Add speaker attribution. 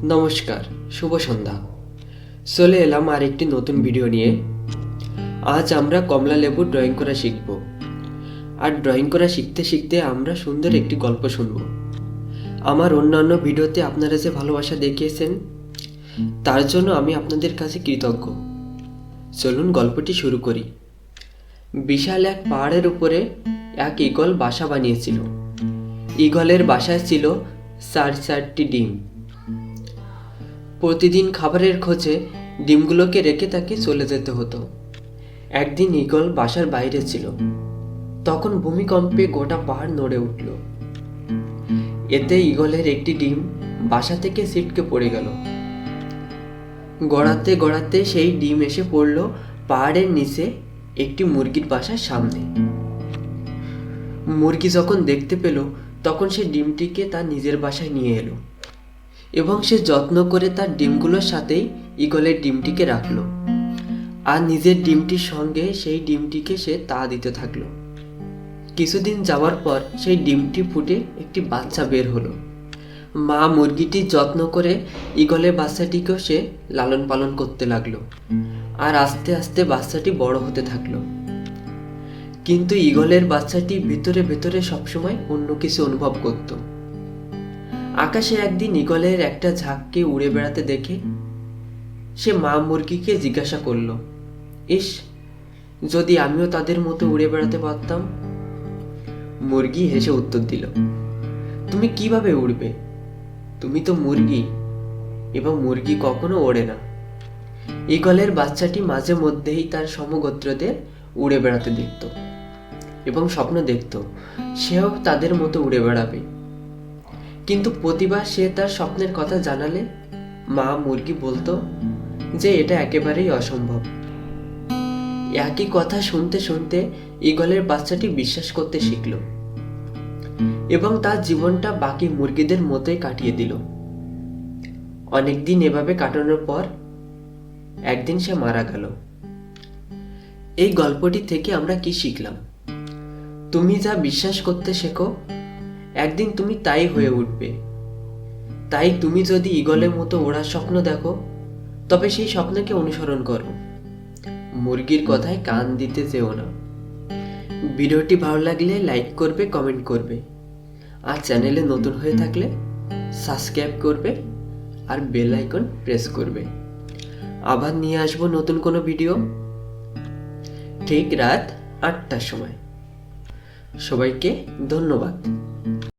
Speaker 1: নমস্কার, শুভ সন্ধ্যা। চলে এলাম আর একটি নতুন ভিডিও নিয়ে। আজ আমরা কমলা লেবু ড্রয়িং করা শিখব। আর ড্রয়িং করা শিখতে শিখতে আমরা সুন্দর একটি গল্প শুনব। আমার অন্যান্য ভিডিওতে আপনারা যে ভালোবাসা দেখিয়েছেন তার জন্য আমি আপনাদের কাছে কৃতজ্ঞ। চলুন গল্পটি শুরু করি। বিশাল এক পাহাড়ের উপরে এক ঈগল বাসা বানিয়েছিল। ঈগলের বাসায় ছিল 4টি ডিম। প্রতিদিন খাবারের খোঁজে ডিমগুলোকে রেখে তাকে চলে যেতে হতো। একদিন ঈগল বাসার বাইরে ছিল। তখন ভূমিকম্পে গোটা পাহাড় নড়ে উঠল। এতে ঈগলের একটি ডিম বাসা থেকে ছিটকে পড়ে গেল। গড়াতে গড়াতে সেই ডিম এসে পড়ল পাহাড়ের নিচে একটি মুরগির বাসার সামনে। মুরগি যখন দেখতে পেল তখন সে ডিমটিকে তার নিজের বাসায় নিয়ে এলো এবং সে যত্ন করে তার ডিমগুলোর সাথেই ঈগলের ডিমটিকে রাখলো আর নিজের ডিমটির সঙ্গে সেই ডিমটিকে সে তা দিতে থাকলো। কিছুদিন যাওয়ার পর সেই ডিমটি ফুটে একটি বাচ্চা বের হলো। মা মুরগিটির যত্ন করে ঈগলের বাচ্চাটিকেও সে লালন পালন করতে লাগলো আর আস্তে আস্তে বাচ্চাটি বড় হতে থাকলো। কিন্তু ঈগলের বাচ্চাটি ভেতরে ভেতরে সবসময় অন্য কিছু অনুভব করত। আকাশে একদিন ঈগলের একটা ঝাঁককে উড়ে বেড়াতে দেখে সে মা মুরগিকে জিজ্ঞাসা করলো, ইস, যদি আমিও তাদের মতো উড়ে বেড়াতে পারতাম। মুরগি হেসে উত্তর দিল, তুমি কিভাবে উড়বে? তুমি তো মুরগি এবং মুরগি কখনো ওড়ে না। ঈগলের বাচ্চাটি মাঝে মধ্যেই তার সমগোত্রদের উড়ে বেড়াতে দেখত এবং স্বপ্ন দেখত সেও তাদের মতো উড়ে বেড়াবে। কিন্তু প্রতিবার সে তার স্বপ্নের কথা জানালে মা মুরগি বলতো যে এটা একেবারেই অসম্ভব। একই কথা শুনতে শুনতে ঈগলের বাচ্চাটি বিশ্বাস করতে শিখল এবং তার জীবনটা বাকি মুরগিদের মতোই কাটিয়ে দিল। অনেকদিন এভাবে কাটানোর পর একদিন সে মারা গেল। এই গল্পটি থেকে আমরা কি শিখলাম? তুমি যা বিশ্বাস করতে শেখো একদিন তুমি তাই হয়ে উঠবে। তাই তুমি যদি ঈগলের মতো ওড়ার স্বপ্ন দেখো তবে সেই স্বপ্নকে অনুসরণ করো। মুরগির কথায় কান দিতে যেও না। ভিডিওটি ভালো লাগলে লাইক করবে, কমেন্ট করবে আর চ্যানেলে নতুন হয়ে থাকলে সাবস্ক্রাইব করবে আর বেল আইকন প্রেস করবে। আবার নিয়ে আসবো নতুন কোনো ভিডিও ঠিক রাত 8টার সময়। সবাইকে ধন্যবাদ।